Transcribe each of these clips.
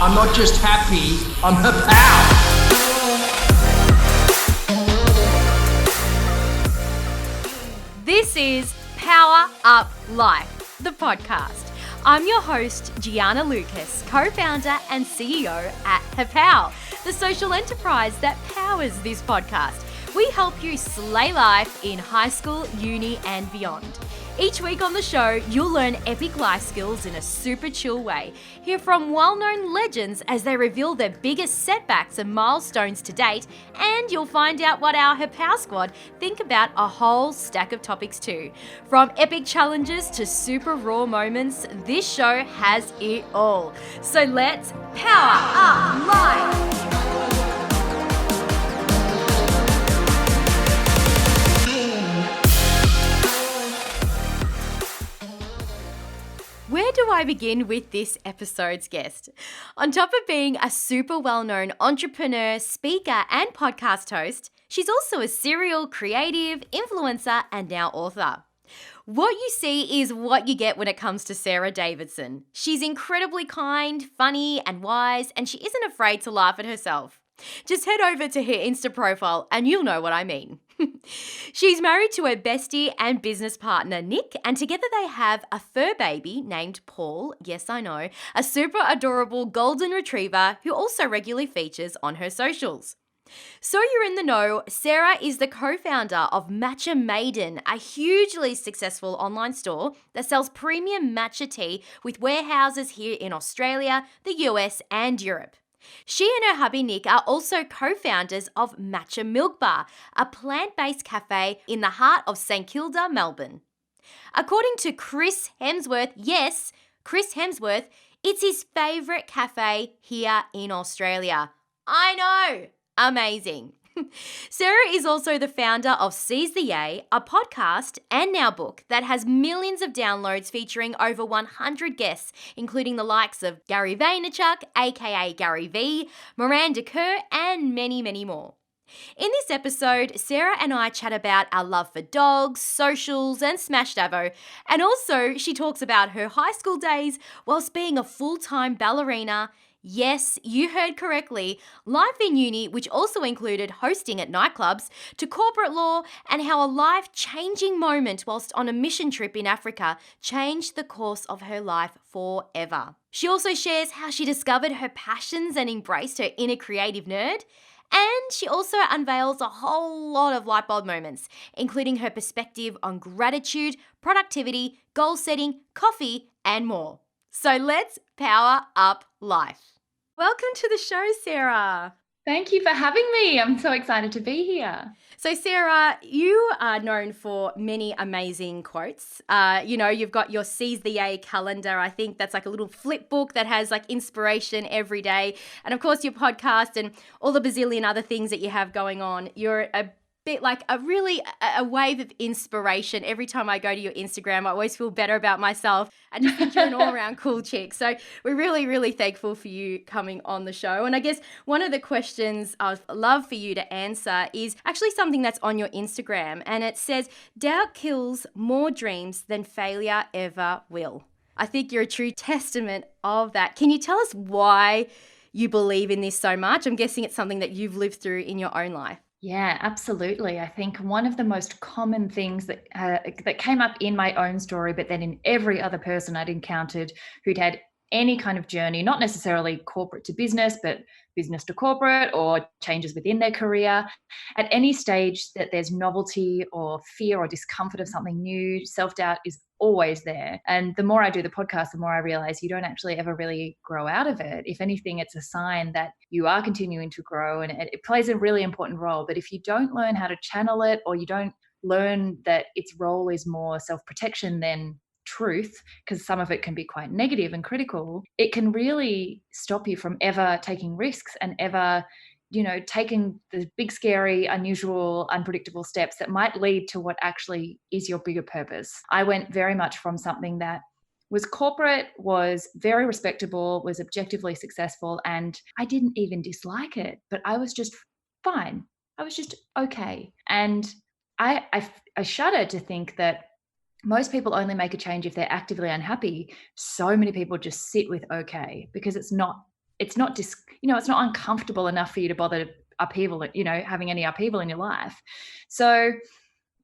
I'm not just happy, I'm Happow. This is Power Up Life, the podcast. I'm your host, Gianna Lucas, co-founder and CEO at Happow, the social enterprise that powers this podcast. We help you slay life in high school, uni, and beyond. Each week on the show, you'll learn epic life skills in a super chill way. Hear from well-known legends as they reveal their biggest setbacks and milestones to date, and you'll find out what our Happow squad think about a whole stack of topics too. From epic challenges to super raw moments, this show has it all. So let's power up life! Where do I begin with this episode's guest? On top of being a super well-known entrepreneur, speaker, and podcast host, she's also a serial creative, influencer, and now author. What you see is what you get when it comes to Sarah Davidson. She's incredibly kind, funny, and wise, and she isn't afraid to laugh at herself. Just head over to her Insta profile and you'll know what I mean. She's married to her bestie and business partner, Nick, and together they have a fur baby named Paul, yes I know, a super adorable golden retriever who also regularly features on her socials. So you're in the know, Sarah is the co-founder of Matcha Maiden, a hugely successful online store that sells premium matcha tea with warehouses here in Australia, the US, and Europe. She and her hubby Nick are also co-founders of Matcha Mylkbar, a plant-based cafe in the heart of St Kilda, Melbourne. According to Chris Hemsworth, yes, Chris Hemsworth, it's his favourite cafe here in Australia. I know, amazing. Sarah is also the founder of Seize the Yay, a podcast and now book that has millions of downloads featuring over 100 guests, including the likes of Gary Vaynerchuk, aka Gary V, Miranda Kerr, and many, many more. In this episode, Sarah and I chat about our love for dogs, socials, and Smash Davo, and also she talks about her high school days whilst being a full-time ballerina. Yes, you heard correctly, life in uni, which also included hosting at nightclubs, to corporate law, and how a life-changing moment whilst on a mission trip in Africa changed the course of her life forever. She also shares how she discovered her passions and embraced her inner creative nerd, and she also unveils a whole lot of lightbulb moments, including her perspective on gratitude, productivity, goal setting, coffee, and more. So let's power up life. Welcome to the show, Sarah. Thank you for having me. I'm so excited to be here. So, Sarah, you are known for many amazing quotes. You've got your Seize the Yay calendar. I think that's like a little flip book that has like inspiration every day. And of course, your podcast and all the bazillion other things that you have going on. You're a bit like a wave of inspiration. Every time I go to your Instagram, I always feel better about myself. I just think you're an all-around cool chick. So we're really, really thankful for you coming on the show. And I guess one of the questions I'd love for you to answer is actually something that's on your Instagram. And it says, doubt kills more dreams than failure ever will. I think you're a true testament of that. Can you tell us why you believe in this so much? I'm guessing it's something that you've lived through in your own life. Yeah, absolutely. I think one of the most common things that came up in my own story, but then in every other person I'd encountered who'd had any kind of journey, not necessarily corporate to business, but business to corporate or changes within their career, at any stage that there's novelty or fear or discomfort of something new, self-doubt is always there. And the more I do the podcast, the more I realize you don't actually ever really grow out of it. If anything, it's a sign that you are continuing to grow, and it plays a really important role. But if you don't learn how to channel it, or you don't learn that its role is more self-protection than truth, because some of it can be quite negative and critical, it can really stop you from ever taking risks and ever, taking the big, scary, unusual, unpredictable steps that might lead to what actually is your bigger purpose. I went very much from something that was corporate, was very respectable, was objectively successful, and I didn't even dislike it, but I was just fine. I was just okay. And I shudder to think that most people only make a change if they're actively unhappy. So many people just sit with okay, because it's not it's not it's not uncomfortable enough for you to bother upheaval, having any upheaval in your life. So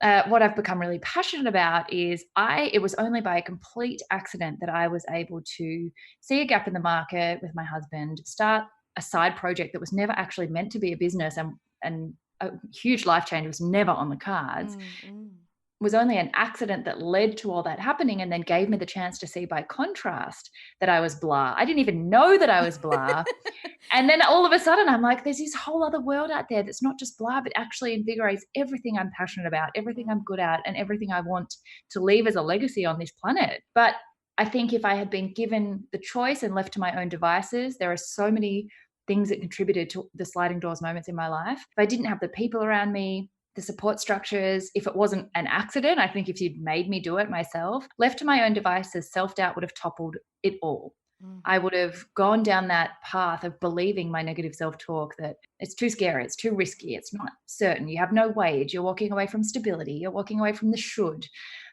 what I've become really passionate about is it was only by a complete accident that I was able to see a gap in the market with my husband, start a side project that was never actually meant to be a business, and a huge life change was never on the cards. Was only an accident that led to all that happening, and then gave me the chance to see by contrast that I was blah. I didn't even know that I was blah. And then all of a sudden I'm like, there's this whole other world out there that's not just blah, but actually invigorates everything I'm passionate about, everything I'm good at, and everything I want to leave as a legacy on this planet. But I think if I had been given the choice and left to my own devices, there are so many things that contributed to the sliding doors moments in my life. If I didn't have the people around me, the support structures, if it wasn't an accident, I think if you'd made me do it myself, left to my own devices, self-doubt would have toppled it all. I would have gone down that path of believing my negative self-talk that it's too scary, it's too risky, it's not certain, you have no wage, you're walking away from stability, you're walking away from the should.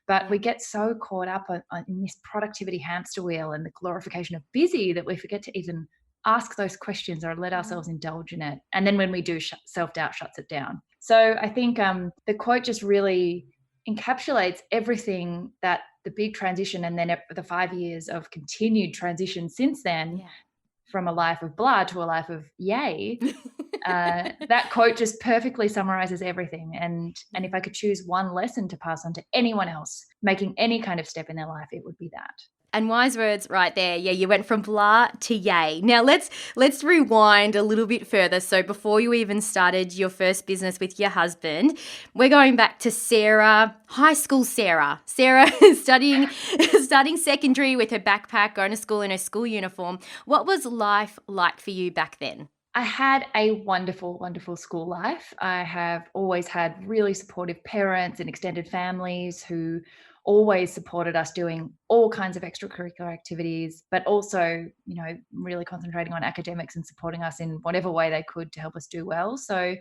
But we get so caught up in this productivity hamster wheel and the glorification of busy that we forget to even ask those questions or let ourselves indulge in it. And then when we do, self-doubt shuts it down. So I think the quote just really encapsulates everything that the big transition, and then the 5 years of continued transition since then, from a life of blah to a life of yay. That quote just perfectly summarizes everything. And if I could choose one lesson to pass on to anyone else making any kind of step in their life, it would be that. And wise words right there. Yeah, you went from blah to yay. Now let's rewind a little bit further. So before you even started your first business with your husband, we're going back to Sarah, high school Sarah. Sarah is studying secondary with her backpack, going to school in her school uniform. What was life like for you back then? I had a wonderful, wonderful school life. I have always had really supportive parents and extended families who always supported us doing all kinds of extracurricular activities, but also, really concentrating on academics and supporting us in whatever way they could to help us do well. So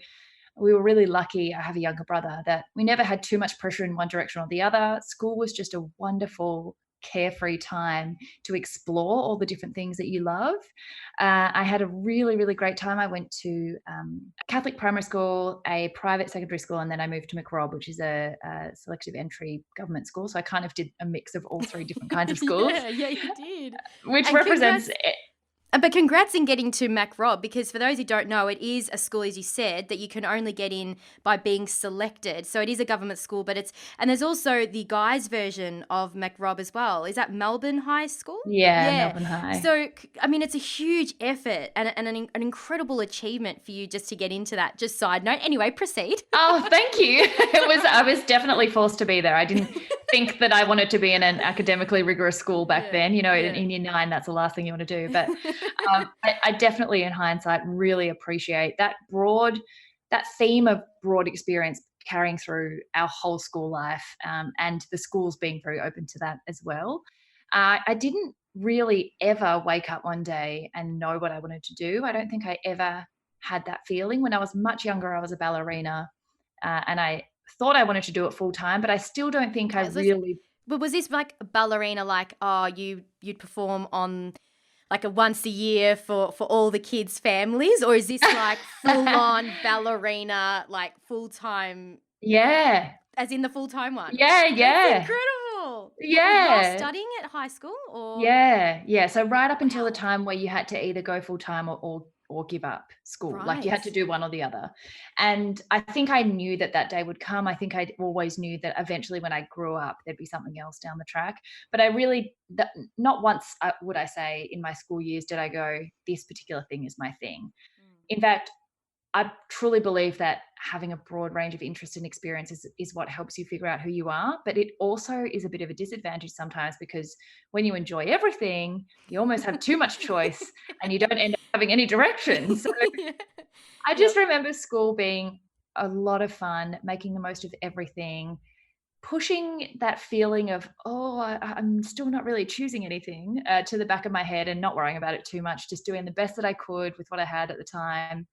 we were really lucky. I have a younger brother that we never had too much pressure in one direction or the other. School was just a wonderful, carefree time to explore all the different things that you love. I had a really, really great time. I went to a Catholic primary school, a private secondary school, and then I moved to McRobb, which is a selective entry government school. So I kind of did a mix of all three different kinds of schools. Yeah, you did. Which and represents... But congrats in getting to McRobb, because for those who don't know, it is a school, as you said, that you can only get in by being selected. So it is a government school, but and there's also the guys' version of McRobb as well. Is that Melbourne High School? Yeah, Melbourne High. So, I mean, it's a huge effort and an incredible achievement for you just to get into that. Just side note. Anyway, proceed. Oh, thank you. I was definitely forced to be there. I didn't think that I wanted to be in an academically rigorous school back then. In year 9, that's the last thing you want to do. But I definitely, in hindsight, really appreciate that theme of broad experience carrying through our whole school life, and the schools being very open to that as well. I didn't really ever wake up one day and know what I wanted to do. I don't think I ever had that feeling. When I was much younger, I was a ballerina, and I thought I wanted to do it full time, but I still don't think I really... But was this like a ballerina, like, you'd perform on like a once a year for all the kids' families, or is this like full on ballerina, like full time? Yeah. As in the full time one? Yeah. That's incredible. Yeah. Were you studying at high school or? Yeah. So right up until the time where you had to either go full time or give up school. Right. Like you had to do one or the other. And I think I knew that day would come. I think I always knew that eventually when I grew up, there'd be something else down the track. But I really, not once would I say in my school years did I go, this particular thing is my thing. In fact, I truly believe that having a broad range of interests and experiences is what helps you figure out who you are. But it also is a bit of a disadvantage sometimes, because when you enjoy everything, you almost have too much choice and you don't end up having any direction. So I just remember school being a lot of fun, making the most of everything, pushing that feeling of, I'm still not really choosing anything to the back of my head and not worrying about it too much, just doing the best that I could with what I had at the time.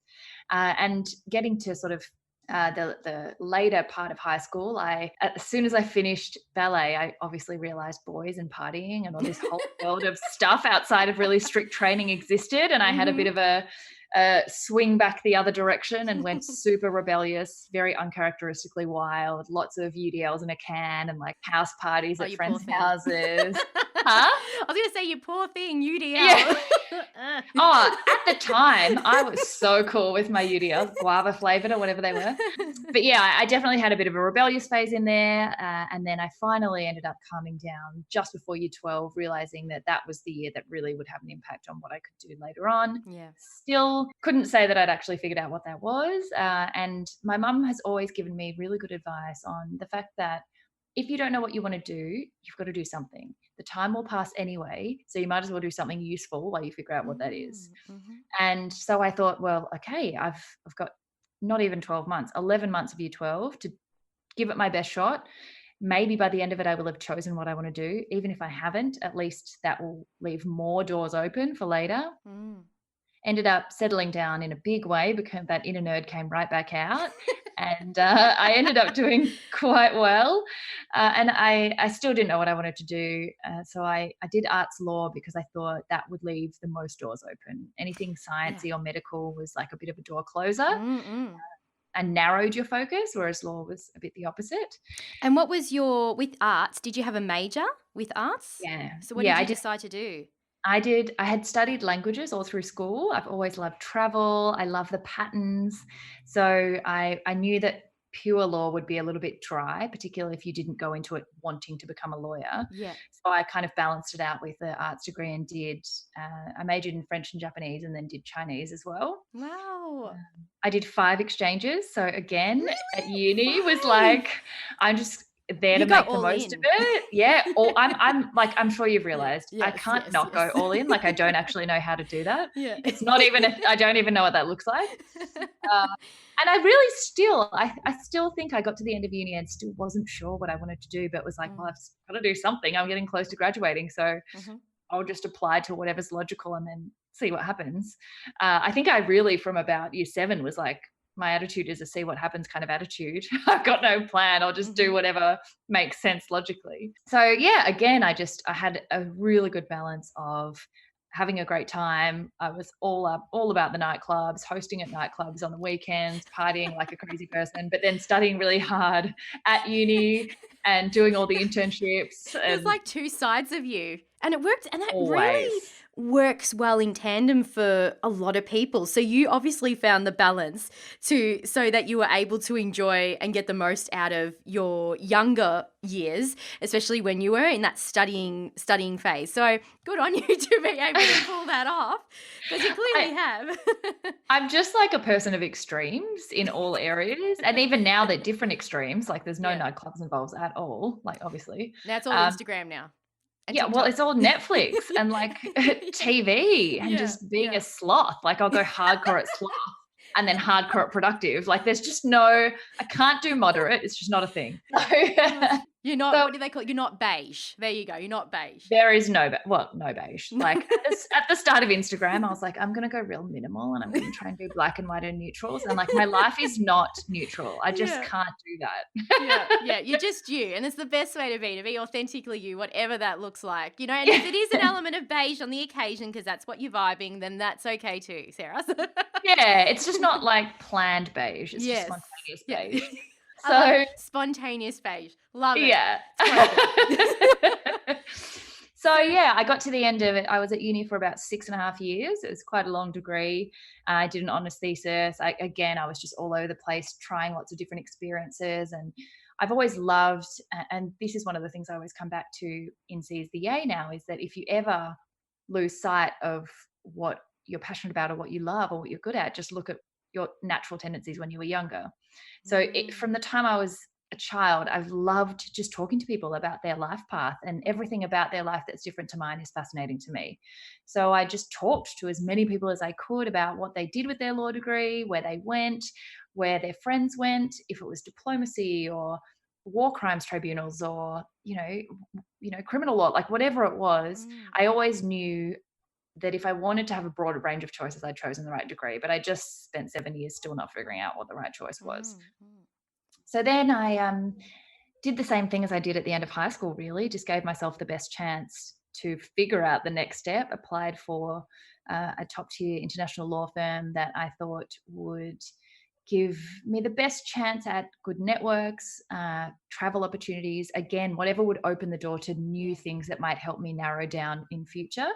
And getting to sort of the later part of high school, as soon as I finished ballet, I obviously realized boys and partying and all this whole world of stuff outside of really strict training existed. And I had a bit of a swing back the other direction and went super rebellious, very uncharacteristically wild, lots of UDLs in a can and like house parties at friends' houses. Huh? I was going to say, you poor thing, UDL. Yeah. Oh, at the time, I was so cool with my UDLs, guava flavored or whatever they were. But yeah, I definitely had a bit of a rebellious phase in there. And then I finally ended up calming down just before year 12, realizing that that was the year that really would have an impact on what I could do later on. Yeah. Still couldn't say that I'd actually figured out what that was. And my mum has always given me really good advice on the fact that if you don't know what you want to do, you've got to do something. The time will pass anyway, so you might as well do something useful while you figure out what that is. And so I thought, well, okay, I've got not even 12 months, 11 months of year 12 to give it my best shot. Maybe by the end of it, I will have chosen what I want to do. Even if I haven't, at least that will leave more doors open for later. Ended up settling down in a big way because that inner nerd came right back out. And I ended up doing quite well. And I still didn't know what I wanted to do. So I did arts law because I thought that would leave the most doors open. Anything sciencey or medical was like a bit of a door closer and narrowed your focus, whereas law was a bit the opposite. And what was with arts, did you have a major with arts? Yeah. So what did you decide to do? I did. I had studied languages all through school. I've always loved travel. I love the patterns. So I knew that pure law would be a little bit dry, particularly if you didn't go into it wanting to become a lawyer. Yeah. So I kind of balanced it out with the arts degree and I majored in French and Japanese and then did Chinese as well. Wow. I did 5 exchanges. So again, at uni was like, I'm just there to make the most of it. Yeah. Or I'm sure you've realized I can't not go all in. Like I don't actually know how to do that. Yeah. It's not even, I don't even know what that looks like. And I really I still think I got to the end of uni and still wasn't sure what I wanted to do, but was like, well, I've got to do something. I'm getting close to graduating. So I'll just apply to whatever's logical and then see what happens. I think I really, from about year 7 was like, my attitude is a see what happens kind of attitude. I've got no plan. I'll just do whatever makes sense logically. So yeah, again, I had a really good balance of having a great time. I was all about the nightclubs, hosting at nightclubs on the weekends, partying like a crazy person, but then studying really hard at uni and doing all the internships. There's like 2 sides of you. And it worked, and that Always. really works well in tandem for a lot of people. So you obviously found the balance so that you were able to enjoy and get the most out of your younger years, especially when you were in that studying phase. So good on you to be able to pull that off, because you clearly have. I'm just like a person of extremes in all areas. And even now they're different extremes. Like there's no nightclubs involved at all, like obviously. Now it's all Instagram now. Yeah, well, it's all Netflix and like TV and just being a sloth. Like I'll go hardcore at sloth and then hardcore at productive. Like there's just I can't do moderate. It's just not a thing. You're not, what do they call it? You're not beige. There you go. You're not beige. There is no beige. Like at the start of Instagram, I was like, I'm going to go real minimal and I'm going to try and do black and white and neutrals. And like my life is not neutral. I just can't do that. Yeah. You're just you. And it's the best way to be authentically you, whatever that looks like. You know, and if it is an element of beige on the occasion, because that's what you're vibing, then that's okay too, Sarah. Yeah, it's just not like planned beige. It's just spontaneous beige. So spontaneous beige. Love it. Yeah. So yeah, I got to the end of it. I was at uni for about 6.5 years. It was quite a long degree. I did an honours thesis. I was just all over the place trying lots of different experiences. And I've always loved, and this is one of the things I always come back to in Seize the Yay now, is that if you ever lose sight of what you're passionate about or what you love or what you're good at, just look at your natural tendencies when you were younger. So from the time I was a child, I've loved just talking to people about their life path, and everything about their life that's different to mine is fascinating to me. So I just talked to as many people as I could about what they did with their law degree, where they went, where their friends went, if it was diplomacy or war crimes tribunals or, you know, criminal law, like whatever it was. I always knew that if I wanted to have a broader range of choices, I'd chosen the right degree. But I just spent 7 years still not figuring out what the right choice was. So then I did the same thing as I did at the end of high school, really, just gave myself the best chance to figure out the next step, applied for a top tier international law firm that I thought would give me the best chance at good networks, travel opportunities, again, whatever would open the door to new things that might help me narrow down in future.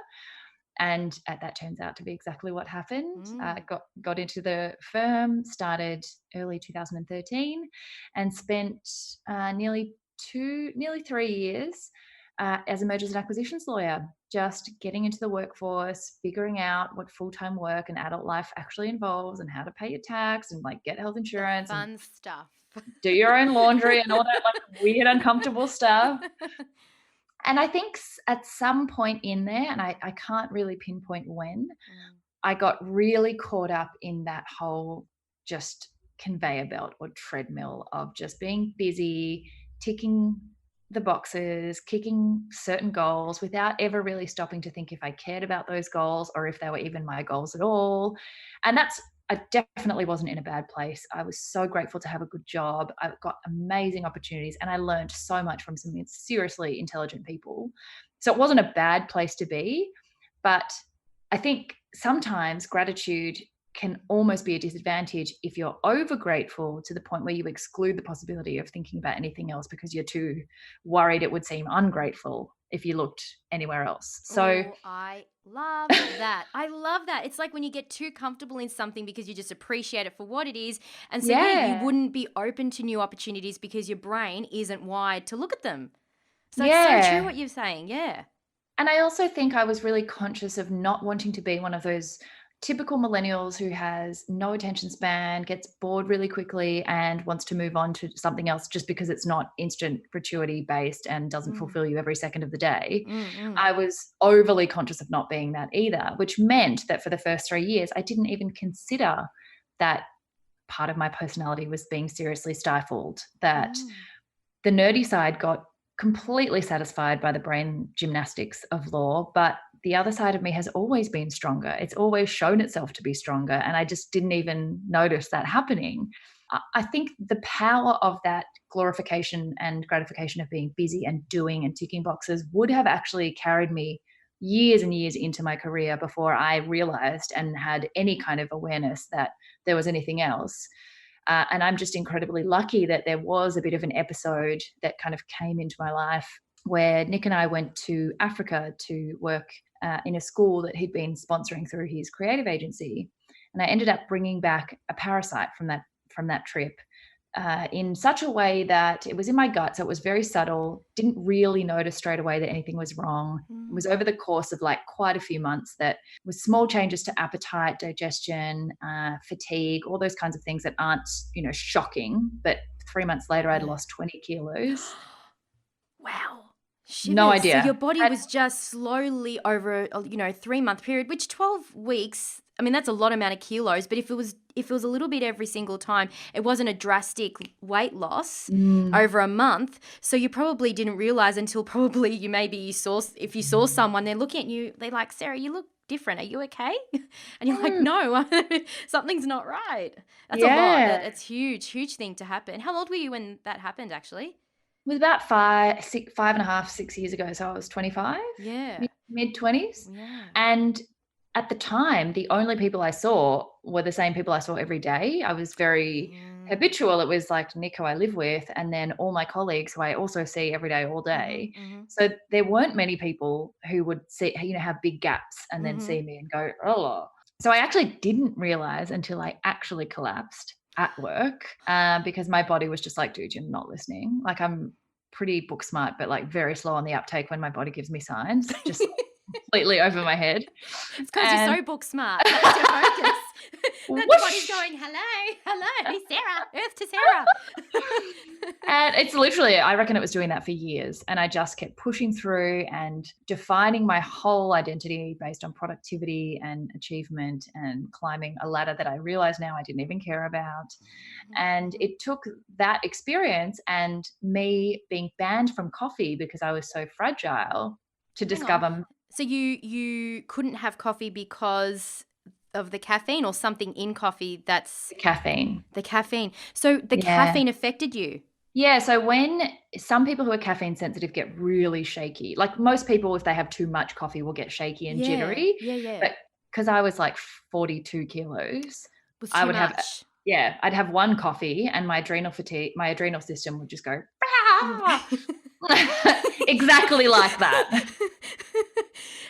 And that turns out to be exactly what happened. Got into the firm, started early 2013, and spent nearly 3 years as a mergers and acquisitions lawyer, just getting into the workforce, figuring out what full-time work and adult life actually involves, and how to pay your tax and like get health insurance, fun and stuff. do your own laundry and all that like weird, uncomfortable stuff. And I think at some point in there, and I can't really pinpoint when, I got really caught up in that whole just conveyor belt or treadmill of just being busy, ticking the boxes, kicking certain goals without ever really stopping to think if I cared about those goals or if they were even my goals at all. And I definitely wasn't in a bad place. I was so grateful to have a good job. I got amazing opportunities and I learned so much from some seriously intelligent people. So it wasn't a bad place to be, but I think sometimes gratitude can almost be a disadvantage if you're over grateful to the point where you exclude the possibility of thinking about anything else because you're too worried it would seem ungrateful if you looked anywhere else. So I love that. I love that. It's like when you get too comfortable in something because you just appreciate it for what it is. And so you wouldn't be open to new opportunities because your brain isn't wired to look at them. So it's so true what you're saying. Yeah. And I also think I was really conscious of not wanting to be one of those typical millennials who has no attention span, gets bored really quickly and wants to move on to something else just because it's not instant gratuity based and doesn't fulfill you every second of the day. I was overly conscious of not being that either, which meant that for the first 3 years, I didn't even consider that part of my personality was being seriously stifled, that the nerdy side got completely satisfied by the brain gymnastics of law, but the other side of me has always been stronger. It's always shown itself to be stronger. And I just didn't even notice that happening. I think the power of that glorification and gratification of being busy and doing and ticking boxes would have actually carried me years and years into my career before I realized and had any kind of awareness that there was anything else. And I'm just incredibly lucky that there was a bit of an episode that kind of came into my life where Nick and I went to Africa to work in a school that he'd been sponsoring through his creative agency. And I ended up bringing back a parasite from that trip in such a way that it was in my gut. So it was very subtle, didn't really notice straight away that anything was wrong. It was over the course of like quite a few months that was small changes to appetite, digestion, fatigue, all those kinds of things that aren't, shocking. But 3 months later, I'd lost 20 kilos. Wow. Shivers. No idea. So your body was just slowly over, 3-month period, which 12 weeks, I mean, that's a lot amount of kilos, but if it was a little bit every single time, it wasn't a drastic weight loss over a month. So you probably didn't realize until probably if you saw someone, they're looking at you, they're like, Sarah, you look different. Are you okay? And you're like, no, something's not right. That's a lot. It's huge, huge thing to happen. How old were you when that happened actually? It was about 5.5, 6 years ago. So I was 25, mid-20s. Yeah. And at the time, the only people I saw were the same people I saw every day. I was very habitual. It was like Nick, who I live with, and then all my colleagues who I also see every day, all day. So there weren't many people who would see, have big gaps and then see me and go, oh. So I actually didn't realize until I actually collapsed at work because my body was just like, dude, you're not listening. Like I'm pretty book smart, but like very slow on the uptake when my body gives me signs, just completely over my head. It's because you're so book smart. That's your focus. Then the body's going, hello, Sarah, Earth to Sarah. And it's literally, I reckon it was doing that for years. And I just kept pushing through and defining my whole identity based on productivity and achievement and climbing a ladder that I realize now I didn't even care about. And it took that experience and me being banned from coffee because I was so fragile to discover. So you couldn't have coffee because of the caffeine or something in coffee that's Caffeine. the caffeine. So the Yeah. caffeine affected you? Yeah, so when some people who are caffeine sensitive get really shaky, like most people, if they have too much coffee, will get shaky and jittery. Yeah. But because I was like 42 kilos, Was I too would have, much. I'd have one coffee and my adrenal system would just go, exactly like that.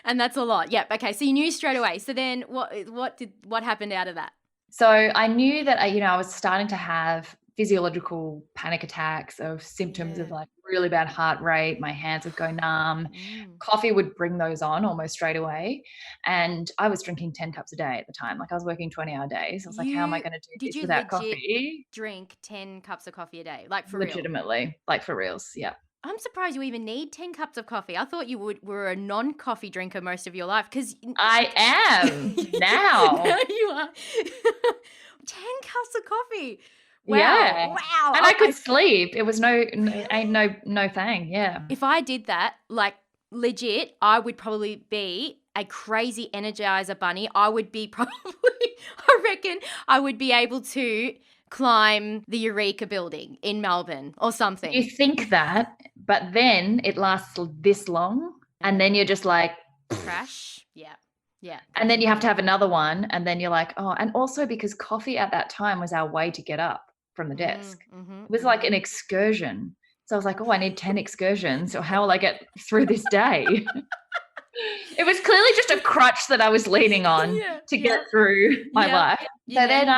And that's a lot. Yep. Okay. So you knew straight away. So then what happened out of that? So I knew that I was starting to have physiological panic attacks of symptoms of like really bad heart rate. My hands would go numb. Coffee would bring those on almost straight away. And I was drinking 10 cups a day at the time. Like I was working 20-hour days. I was like, how am I going to do Did this you without legit coffee? drink 10 cups of coffee a day? Like for real? Legitimately, like for reals. Yeah. I'm surprised you even need 10 cups of coffee. I thought you were a non-coffee drinker most of your life because I am now. Now you are. 10 cups of coffee. Wow. Yeah. Wow. And I could sleep. It was no thing. Yeah. If I did that, like legit, I would probably be a crazy energizer bunny. I would be I reckon I would be able to climb the Eureka building in Melbourne or something. You think that, but then it lasts this long and then you're just like crash. Yeah. And then you have to have another one and then you're like, oh, and also because coffee at that time was our way to get up from the desk. It was like an excursion. So I was like, oh, I need 10 excursions or how will I get through this day? It was clearly just a crutch that I was leaning on to get through my life. So then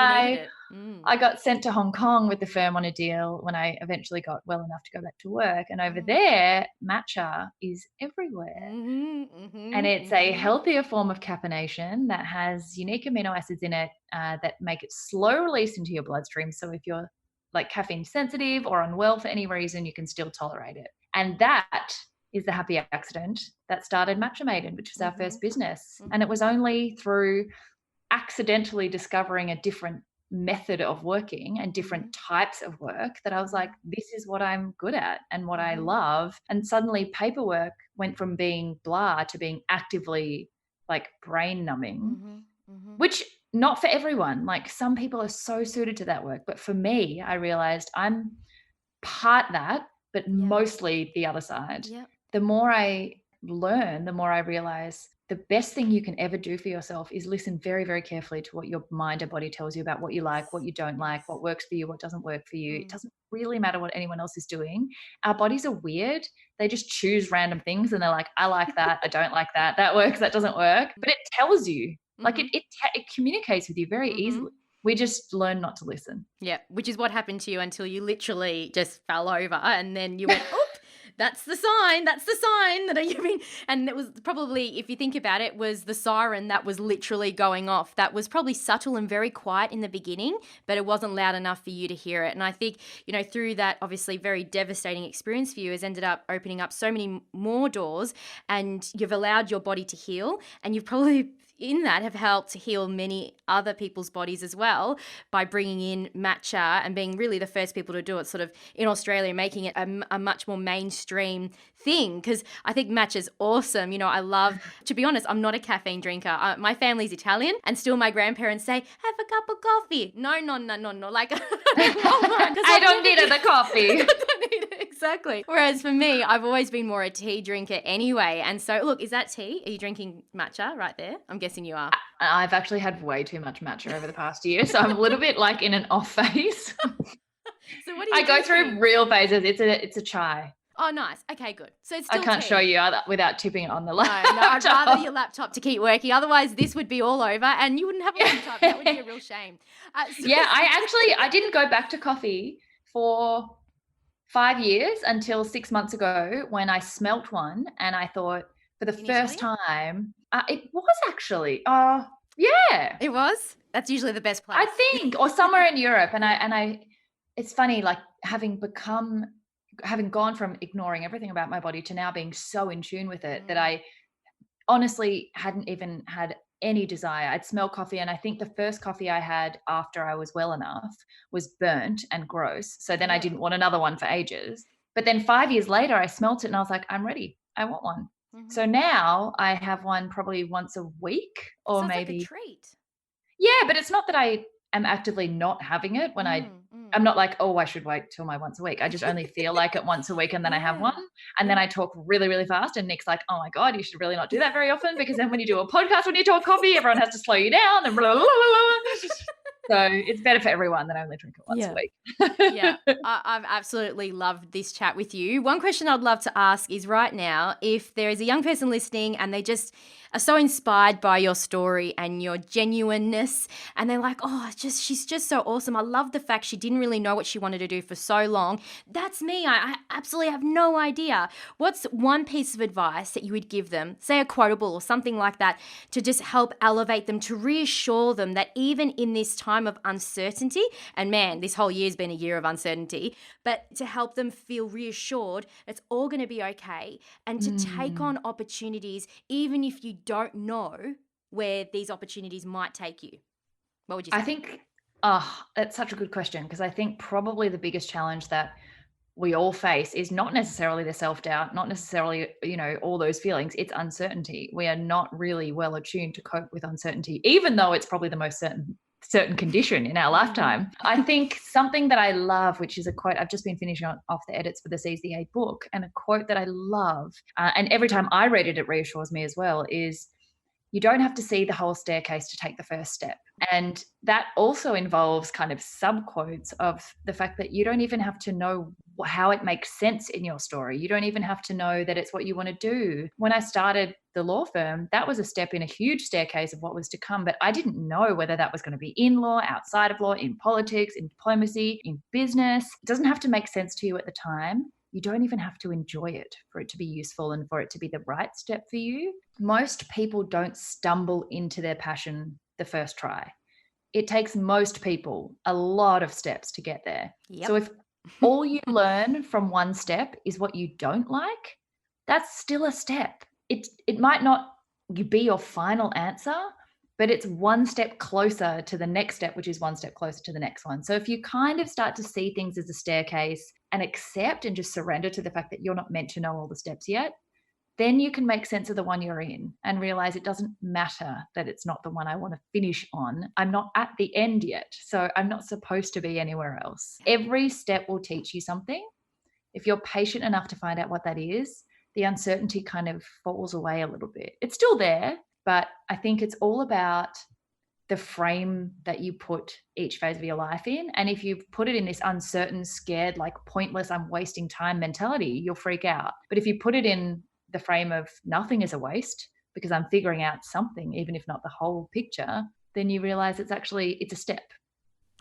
I got sent to Hong Kong with the firm on a deal when I eventually got well enough to go back to work. And over there, matcha is everywhere. And it's a healthier form of caffeination that has unique amino acids in it that make it slow release into your bloodstream. So if you're like caffeine sensitive or unwell for any reason, you can still tolerate it. And that is the happy accident that started Matcha Maiden, which was our first business. And it was only through accidentally discovering a different method of working and different types of work that I was like, this is what I'm good at and what I love. And suddenly paperwork went from being blah to being actively like brain numbing, which not for everyone. Like some people are so suited to that work. But for me, I realized I'm part that, but mostly the other side. The more I learn, the more I realize the best thing you can ever do for yourself is listen very, very carefully to what your mind and body tells you about what you like, what you don't like, what works for you, what doesn't work for you. It doesn't really matter what anyone else is doing. Our bodies are weird. They just choose random things and they're like, I like that. I don't like that. That works. That doesn't work. But it tells you, like it communicates with you very easily. We just learn not to listen. Yeah, which is what happened to you until you literally just fell over and then you went, oop. That's the sign that you've been, and it was probably, if you think about it, was the siren that was literally going off. That was probably subtle and very quiet in the beginning, but it wasn't loud enough for you to hear it. And I think, through that obviously very devastating experience for you has ended up opening up so many more doors, and you've allowed your body to heal, and you've probably in that have helped heal many other people's bodies as well by bringing in matcha and being really the first people to do it sort of in Australia, making it a much more mainstream thing, because I think matcha's awesome. I love, to be honest, I'm not a caffeine drinker. My family's Italian and still my grandparents say, have a cup of coffee. No. Like, I don't need the coffee. I don't need it, exactly. Whereas for me, I've always been more a tea drinker anyway. And so, look, is that tea? Are you drinking matcha right there? I'm guessing you are. I've actually had way too much matcha over the past year, so I'm a little bit like in an off phase. So what do you I go through real phases. It's a chai. Oh, nice. Okay, good. So it's still I can't tea. show you without tipping it on the laptop. No, I'd rather your laptop to keep working. Otherwise, this would be all over and you wouldn't have a laptop. That would be a real shame. Yeah, I didn't go back to coffee for 5 years until 6 months ago when I smelt one and I thought for the first time, it was actually, yeah. It was? That's usually the best place. I think, or somewhere in Europe. And I, it's funny, like having gone from ignoring everything about my body to now being so in tune with it that I honestly hadn't even had any desire. I'd smell coffee, and I think the first coffee I had after I was well enough was burnt and gross. So then I didn't want another one for ages. But then 5 years later, I smelt it and I was like, I'm ready. I want one. So now I have one probably once a week or Sounds maybe like a treat. Yeah, but it's not that I am actively not having it when I'm not like, oh, I should wait till my once a week. I just only feel like it once a week and then I have one. And then I talk really, really fast. And Nick's like, oh my God, you should really not do that very often, because then when you do a podcast, when you talk coffee, everyone has to slow you down and blah, blah, blah, blah. So it's better for everyone than only drink it once a week. Yeah, I've absolutely loved this chat with you. One question I'd love to ask is right now, if there is a young person listening and they just are so inspired by your story and your genuineness, and they're like, oh, she's just so awesome. I love the fact she didn't really know what she wanted to do for so long. That's me. I absolutely have no idea. What's one piece of advice that you would give them, say a quotable or something like that, to just help elevate them, to reassure them that even in this time of uncertainty, and man, this whole year's been a year of uncertainty, but to help them feel reassured it's all going to be okay, and to take on opportunities even if you don't know where these opportunities might take you? What would you say? I think, that's such a good question, because I think probably the biggest challenge that we all face is not necessarily the self-doubt, not necessarily, all those feelings. It's uncertainty. We are not really well attuned to cope with uncertainty, even though it's probably the most certain condition in our lifetime. I think something that I love, which is a quote, I've just been finishing off the edits for the Seize the A book, and a quote that I love, and every time I read it, it reassures me as well, is you don't have to see the whole staircase to take the first step. And that also involves kind of sub-quotes of the fact that you don't even have to know how it makes sense in your story. You don't even have to know that it's what you want to do. When I started the law firm, that was a step in a huge staircase of what was to come, but I didn't know whether that was going to be in law, outside of law, in politics, in diplomacy, in business. It doesn't have to make sense to you at the time. You don't even have to enjoy it for it to be useful and for it to be the right step for you. Most people don't stumble into their passion the first try. It takes most people a lot of steps to get there. Yep. So if all you learn from one step is what you don't like, that's still a step. It might not be your final answer, but it's one step closer to the next step, which is one step closer to the next one. So if you kind of start to see things as a staircase and accept and just surrender to the fact that you're not meant to know all the steps yet, then you can make sense of the one you're in and realize it doesn't matter that it's not the one I want to finish on. I'm not at the end yet, so I'm not supposed to be anywhere else. Every step will teach you something. If you're patient enough to find out what that is, the uncertainty kind of falls away a little bit. It's still there, but I think it's all about the frame that you put each phase of your life in. And if you put it in this uncertain, scared, like pointless, I'm wasting time mentality, you'll freak out. But if you put it in the frame of nothing is a waste because I'm figuring out something, even if not the whole picture, then you realize it's a step.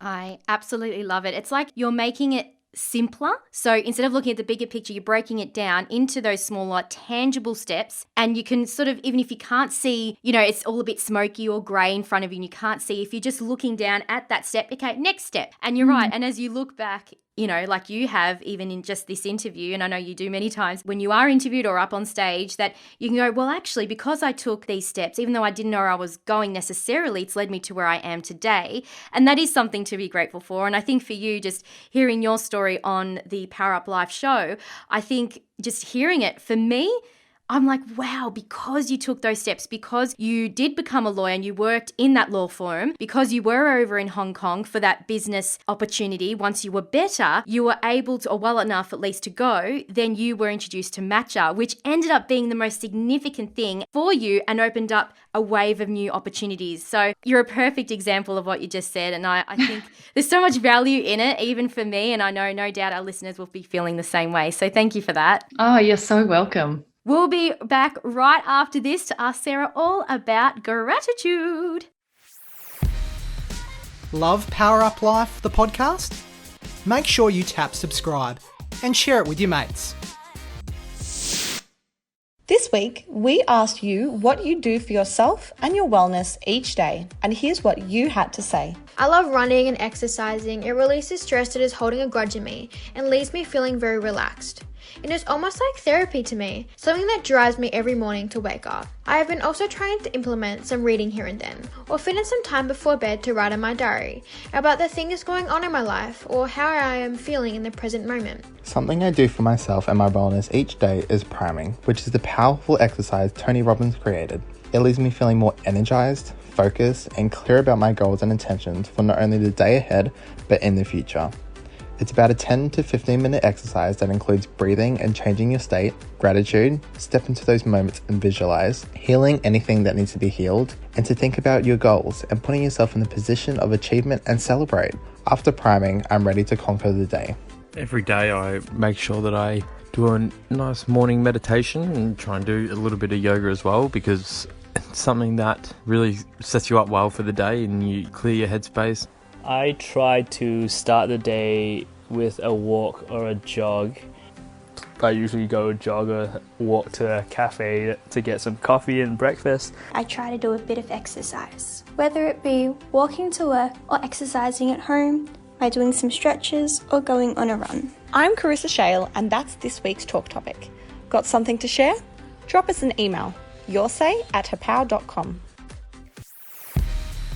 I absolutely love it. It's like you're making it simpler. So instead of looking at the bigger picture, you're breaking it down into those smaller, tangible steps. And you can sort of, even if you can't see, it's all a bit smoky or grey in front of you and you can't see, if you're just looking down at that step, okay, next step. And you're right. And as you look back, like you have even in just this interview, and I know you do many times when you are interviewed or up on stage, that you can go, well, actually, because I took these steps, even though I didn't know where I was going necessarily, it's led me to where I am today. And that is something to be grateful for. And I think for you, just hearing your story on the Power Up Life show, I think just hearing it, for me, I'm like, wow, because you took those steps, because you did become a lawyer and you worked in that law firm, because you were over in Hong Kong for that business opportunity, once you were better, you were able to, or well enough at least to go, then you were introduced to Matcha, which ended up being the most significant thing for you and opened up a wave of new opportunities. So you're a perfect example of what you just said. And I think there's so much value in it, even for me. And I know no doubt our listeners will be feeling the same way. So thank you for that. Oh, you're so welcome. We'll be back right after this to ask Sarah all about gratitude. Love Power Up Life, the podcast? Make sure you tap subscribe and share it with your mates. This week, we asked you what you do for yourself and your wellness each day, and here's what you had to say. I love running and exercising. It releases stress that is holding a grudge in me and leaves me feeling very relaxed. It is almost like therapy to me, something that drives me every morning to wake up. I have been also trying to implement some reading here and then, or fit in some time before bed to write in my diary about the things going on in my life or how I am feeling in the present moment. Something I do for myself and my wellness each day is priming, which is the powerful exercise Tony Robbins created. It leaves me feeling more energized, focused, and clear about my goals and intentions for not only the day ahead, but in the future. It's about a 10 to 15 minute exercise that includes breathing and changing your state, gratitude, step into those moments and visualize, healing anything that needs to be healed, and to think about your goals and putting yourself in the position of achievement and celebrate. After priming, I'm ready to conquer the day. Every day I make sure that I do a nice morning meditation and try and do a little bit of yoga as well, because it's something that really sets you up well for the day and you clear your headspace. I try to start the day with a walk or a jog. I usually go jog or walk to a cafe to get some coffee and breakfast. I try to do a bit of exercise, whether it be walking to work or exercising at home, by doing some stretches or going on a run. I'm Carissa Shale, and that's this week's talk topic. Got something to share? Drop us an email, yoursay@happow.com.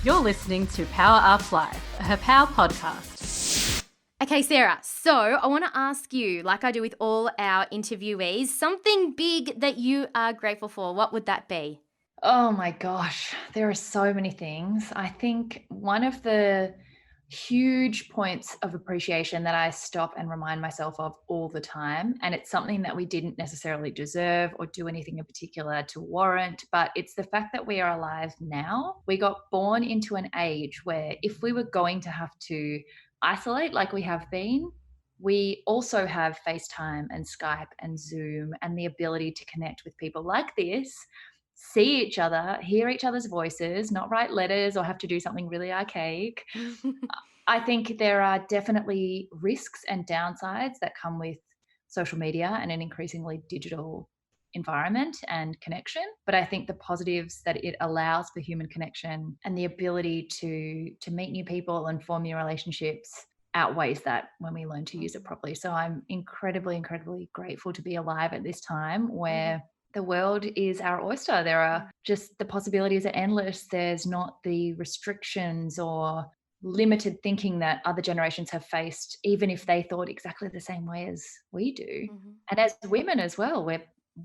You're listening to Power Up Live, a Happow podcast. Okay, Sarah, so I want to ask you, like I do with all our interviewees, something big that you are grateful for. What would that be? Oh my gosh, there are so many things. I think one of the huge points of appreciation that I stop and remind myself of all the time, and it's something that we didn't necessarily deserve or do anything in particular to warrant, but it's the fact that we are alive now. We got born into an age where if we were going to have to isolate like we have been, we also have FaceTime and Skype and Zoom and the ability to connect with people like this, see each other, hear each other's voices, not write letters or have to do something really archaic. I think there are definitely risks and downsides that come with social media and an increasingly digital environment and connection. But I think the positives that it allows for human connection and the ability to meet new people and form new relationships outweighs that when we learn to use it properly. So I'm incredibly grateful to be alive at this time where the world is our oyster. There are just the possibilities are endless. There's not the restrictions or limited thinking that other generations have faced, even if they thought exactly the same way as we do. And as women as well,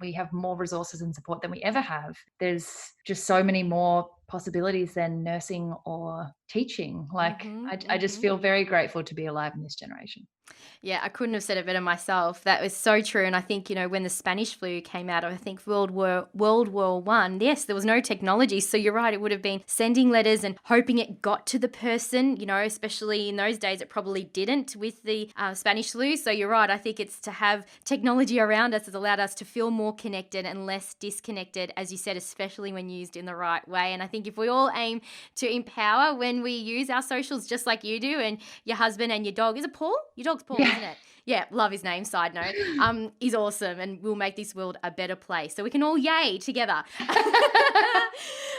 we have more resources and support than we ever have. There's just so many more possibilities than nursing or teaching. I just feel very grateful to be alive in this generation. Yeah, I couldn't have said it better myself. That was so true. And I think, when the Spanish flu came out, I think World War I, yes, there was no technology. So you're right, it would have been sending letters and hoping it got to the person, especially in those days, it probably didn't with the Spanish flu. So you're right. I think it's to have technology around us has allowed us to feel more connected and less disconnected, as you said, especially when used in the right way. And I think if we all aim to empower when we use our socials just like you do, and your husband and your dog, is it Paul? Your dog's Paul, isn't it? Yeah, love his name, side note. He's awesome and we'll make this world a better place. So we can all yay together.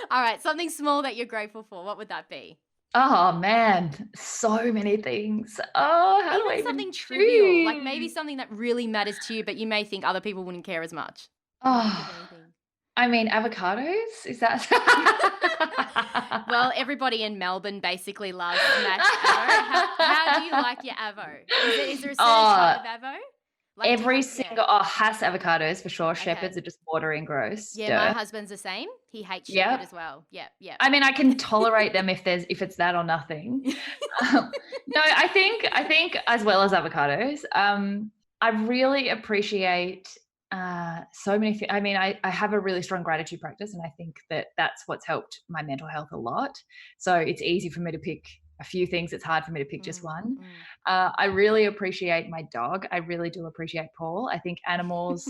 All right, something small that you're grateful for. What would that be? Oh man, so many things. How do I even something trivial, like maybe something that really matters to you, but you may think other people wouldn't care as much. I mean, avocados, is that? Well, everybody in Melbourne basically loves Matcha Avo. How do you like your Avo? Is there a certain type of Avo? Like every single, Hass avocados for sure. Okay. Shepherds are just watery and gross. Yeah, my husband's the same. He hates shepherd as well. Yeah. I mean, I can tolerate them if it's that or nothing. No, I think as well as avocados, I really appreciate so many things. I mean, I have a really strong gratitude practice, and I think that that's what's helped my mental health a lot. So it's easy for me to pick a few things. It's hard for me to pick just one. I really appreciate my dog. I really do appreciate Paul. I think animals,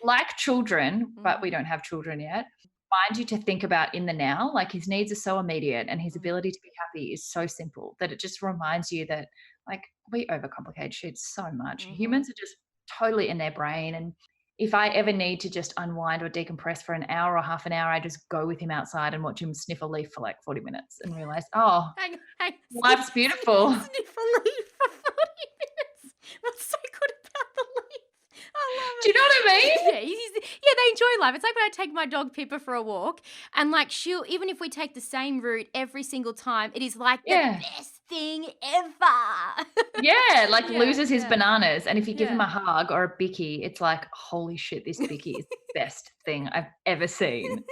like children, but we don't have children yet, remind you to think about in the now. Like his needs are so immediate and his ability to be happy is so simple that it just reminds you that like we overcomplicate shit so much. Humans are just totally in their brain, and if I ever need to just unwind or decompress for an hour or half an hour, I just go with him outside and watch him sniff a leaf for like 40 minutes and realize, hang life's beautiful. Sniff a leaf for 40 minutes. What's so good about the leaf? I Do you know what I mean? Yeah, they enjoy life. It's like when I take my dog Pippa for a walk, and like even if we take the same route every single time, it is like the best thing ever. Yeah, like loses his bananas, and if you give him a hug or a bicky, it's like, holy shit, this bicky is the best thing I've ever seen.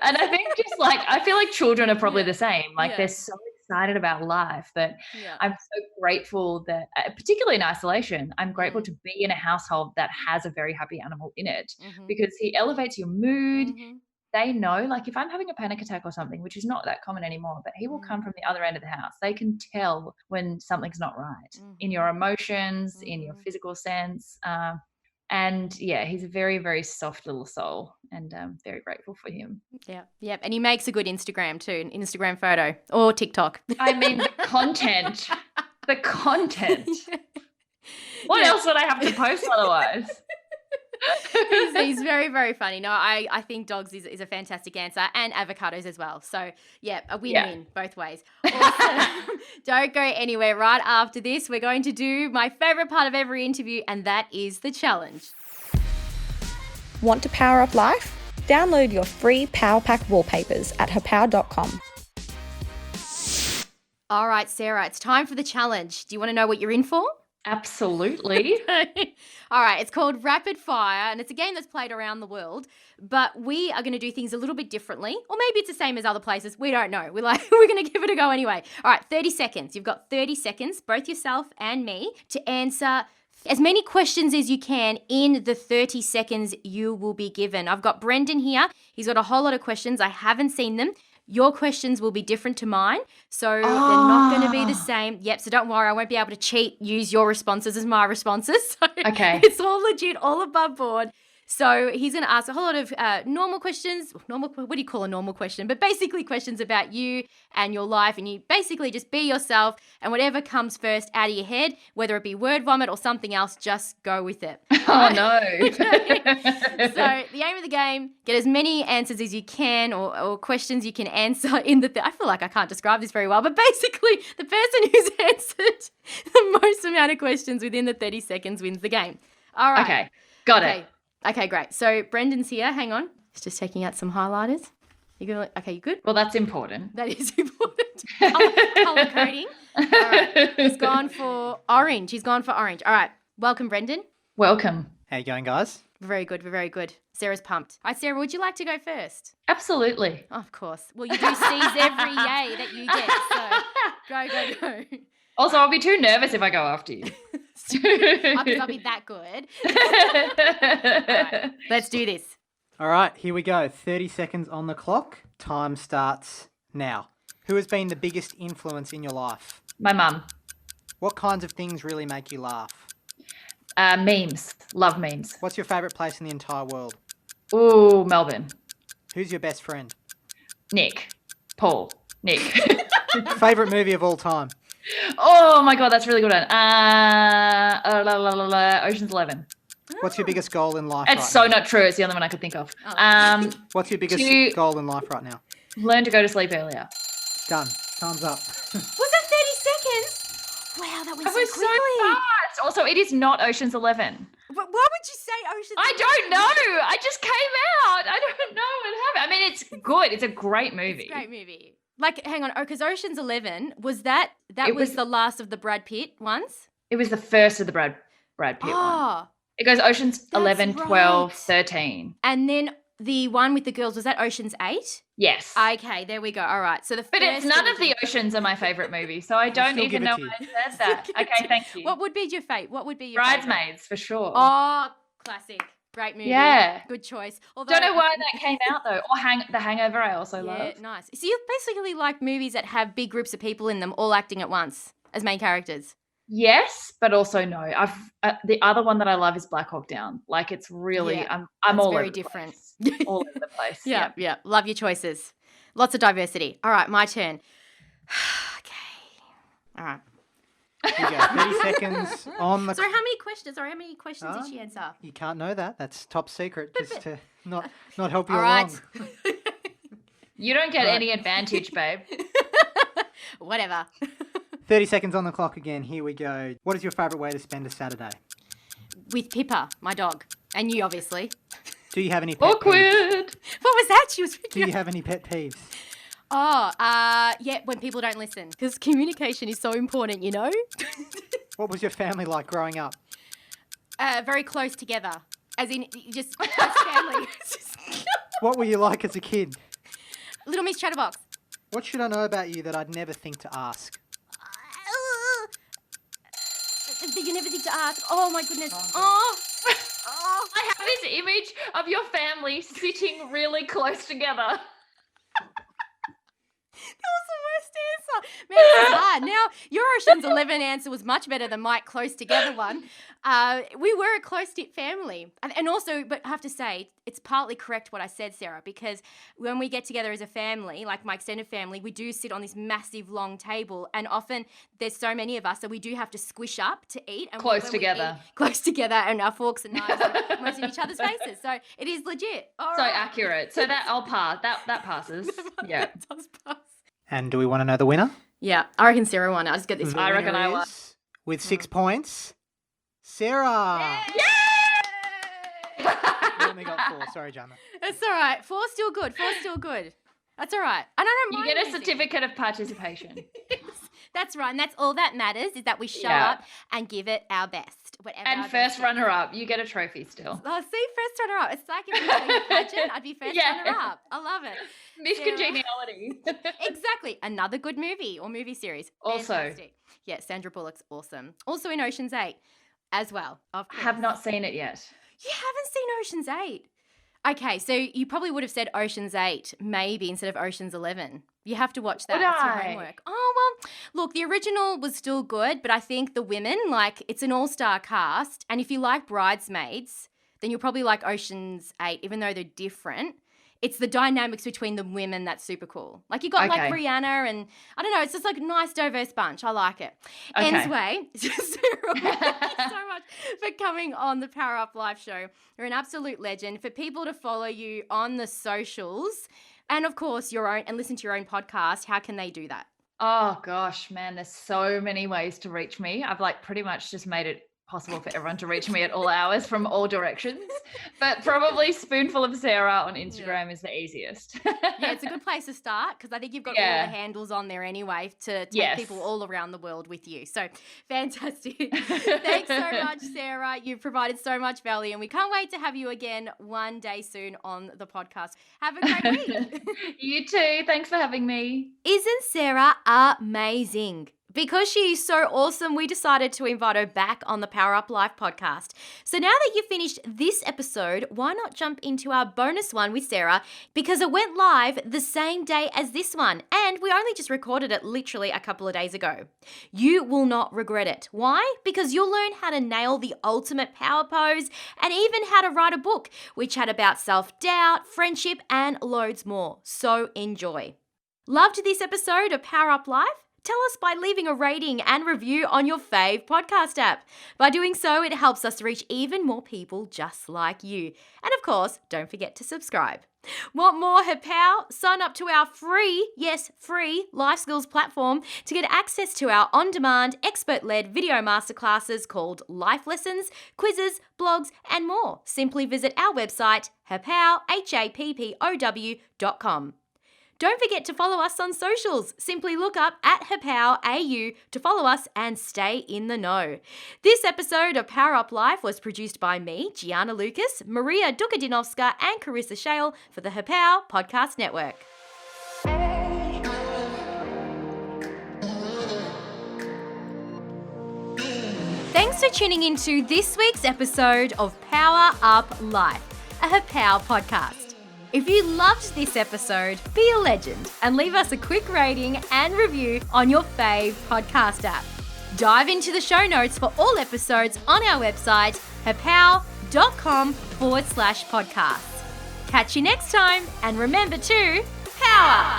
And I think just like, I feel like children are probably the same. Like they're so excited about life that I'm so grateful that, particularly in isolation, I'm grateful to be in a household that has a very happy animal in it, because he elevates your mood. They know, like if I'm having a panic attack or something, which is not that common anymore, but he will come from the other end of the house. They can tell when something's not right in your emotions, in your physical sense. And yeah, he's a very, very soft little soul, and I'm very grateful for him. Yeah. And he makes a good Instagram too, an Instagram photo or TikTok. I mean, the content. What else would I have to post otherwise? He's very, very funny. No, I think dogs is a fantastic answer, and avocados as well. So, yeah, a win-win both ways. Awesome. Don't go anywhere. Right after this, we're going to do my favourite part of every interview, and that is the challenge. Want to power up life? Download your free Power Pack wallpapers at happow.com. All right, Sarah, it's time for the challenge. Do you want to know what you're in for? Absolutely. All right, it's called Rapid Fire, and it's a game that's played around the world, but we are going to do things a little bit differently, or maybe it's the same as other places. We don't know. We're going to give it a go anyway. All right, 30 seconds. You've got 30 seconds, both yourself and me, to answer as many questions as you can in the 30 seconds you will be given. I've got Brendan here. He's got a whole lot of questions. I haven't seen them. Your questions will be different to mine, so they're not going to be the same. Yep, so don't worry, I won't be able to cheat, use your responses as my responses. So okay. It's all legit, all above board. So he's going to ask a whole lot of normal questions. What do you call a normal question? But basically questions about you and your life, and you basically just be yourself, and whatever comes first out of your head, whether it be word vomit or something else, just go with it. Oh, no. Okay. So the aim of the game, get as many answers as you can, or questions you can answer in the I feel like I can't describe this very well, but basically the person who's answered the most amount of questions within the 30 seconds wins the game. All right. Okay. Got it. Okay, great. So Brendan's here. Hang on. He's just taking out some highlighters. Okay, you good? Well, that's important. That is important. Color coding. All right. He's gone for orange. All right. Welcome, Brendan. Welcome. How you going, guys? Very good. Very good. Sarah's pumped. All right, Sarah, would you like to go first? Absolutely. Oh, of course. Well, you do seize every yay that you get. So go. Also, I'll be too nervous if I go after you. I'll be that good. All right, let's do this. All right, here we go. 30 seconds on the clock. Time starts now. Who has been the biggest influence in your life? My mum. What kinds of things really make you laugh? Memes. Love memes. What's your favourite place in the entire world? Ooh, Melbourne. Who's your best friend? Nick. Paul. Nick. Favourite movie of all time? Oh my God, that's a really good one. Ocean's 11. What's your biggest goal in life? It's so not true. It's the only one I could think of. What's your biggest goal in life right now? Learn to go to sleep earlier. Done. Time's up. Was that 30 seconds? Wow, that went so quickly. So fast. Also, it is not Ocean's 11. But why would you say Ocean's 11? I don't know. I just came out. I don't know what happened. I mean, it's good. It's a great movie. It's a great movie. Like, hang on, because Ocean's 11, was that was the last of the Brad Pitt ones? It was the first of the Brad Pitt one. It goes Ocean's 11, 12, 13. And then the one with the girls, was that Ocean's 8? Yes. Okay, there we go. All right. So But it's none of the Oceans are my favourite movie, so I don't even know why I said that. Okay, thank you. What would be your favourite? Bridesmaids, for sure. Oh, classic. Great movie. Yeah. Good choice. Don't know why that came out though. Or The Hangover I also love. Yeah, nice. So you basically like movies that have big groups of people in them all acting at once as main characters? Yes, but also no. The other one that I love is Black Hawk Down. Like it's really, I'm all very over the different. place. All over the place. Yeah. Love your choices. Lots of diversity. All right, my turn. Okay. All right. Here you go. 30 seconds on the... So how many questions did she answer? You can't know that. That's top secret, just to not help you All along. Right. You don't get any advantage, babe. Whatever. 30 seconds on the clock again. Here we go. What is your favourite way to spend a Saturday? With Pippa, my dog. And you, obviously. Do you have any pet peeves? Awkward. What was that? She was Do you have any pet peeves? Oh, yeah, when people don't listen. Because communication is so important, you know? What was your family like growing up? Very close together. As in, just close family. What were you like as a kid? Little Miss Chatterbox. What should I know about you that I'd never think to ask? You never think to ask. Oh, my goodness. Oh, I have this image of your family sitting really close together. That was the worst answer. Man, this is hard. Now, your Ocean's 11 answer was much better than my close together one. We were a close-knit family. And also, but I have to say, it's partly correct what I said, Sarah, because when we get together as a family, like my extended family, we do sit on this massive long table, and often there's so many of us that we do have to squish up to eat. And Close together, and our forks and knives are most in each other's faces. So it is legit. All so right. accurate. So that I'll pass. That passes. Yeah. That does pass. And do we want to know the winner? Yeah, I reckon Sarah won. I'll just get this. I reckon I won. With 6 points, Sarah. Yay! You only got 4. Sorry, Jana. It's all right. 4's still good. 4's still good. That's all right. I don't mind. You get a losing. certificate of participation. That's right. And that's all that matters is that we show up and give it our best. Whatever. And first runner-up, you get a trophy still. Oh, see, first runner-up. It's like if you're doing a pageant, I'd be first runner-up. I love it. Miss Congeniality. Exactly. Another good movie or movie series. Also. Fantastic. Yeah, Sandra Bullock's awesome. Also in Ocean's 8 as well. Of course. Have not seen it yet. You haven't seen Ocean's 8? Okay, so you probably would have said Ocean's 8 maybe instead of Ocean's 11. You have to watch that. That's your homework. Oh, well, look, the original was still good, but I think the women, like, it's an all-star cast. And if you like Bridesmaids, then you'll probably like Ocean's 8, even though they're different. It's the dynamics between the women that's super cool. Like, you got, like, Rihanna and, I don't know, it's just, like, a nice, diverse bunch. I like it. Okay. Anyway, Sarah, thank you so much for coming on the Power Up Live show. You're an absolute legend. For people to follow you on the socials and, of course, your own, and listen to your own podcast, how can they do that? Oh, gosh, man, there's so many ways to reach me. I've, like, pretty much just made it possible for everyone to reach me at all hours from all directions, but probably Spoonful of Sarah on Instagram is the easiest. Yeah, it's a good place to start because I think you've got all the handles on there anyway to take people all around the world with you. So fantastic. Thanks so much, Sarah. You've provided so much value and we can't wait to have you again one day soon on the podcast. Have a great week. You too. Thanks for having me. Isn't Sarah amazing? Because she is so awesome, we decided to invite her back on the Power Up Life podcast. So now that you've finished this episode, why not jump into our bonus one with Sarah? Because it went live the same day as this one, and we only just recorded it literally a couple of days ago. You will not regret it. Why? Because you'll learn how to nail the ultimate power pose and even how to write a book, we chat about self-doubt, friendship, and loads more. So enjoy. Loved this episode of Power Up Life? Tell us by leaving a rating and review on your fave podcast app. By doing so, it helps us reach even more people just like you. And of course, don't forget to subscribe. Want more Happow? Sign up to our free, yes, free life skills platform to get access to our on-demand, expert-led video masterclasses called Life Lessons, quizzes, blogs, and more. Simply visit our website, happow, happow.com. Don't forget to follow us on socials. Simply look up @HappowAU to follow us and stay in the know. This episode of Power Up Life was produced by me, Gianna Lucas, Maria Dukadinovska, and Carissa Shale for the Happow Podcast Network. Thanks for tuning into this week's episode of Power Up Life, a Happow podcast. If you loved this episode, be a legend and leave us a quick rating and review on your fave podcast app. Dive into the show notes for all episodes on our website, happow.com/podcasts. Catch you next time and remember to power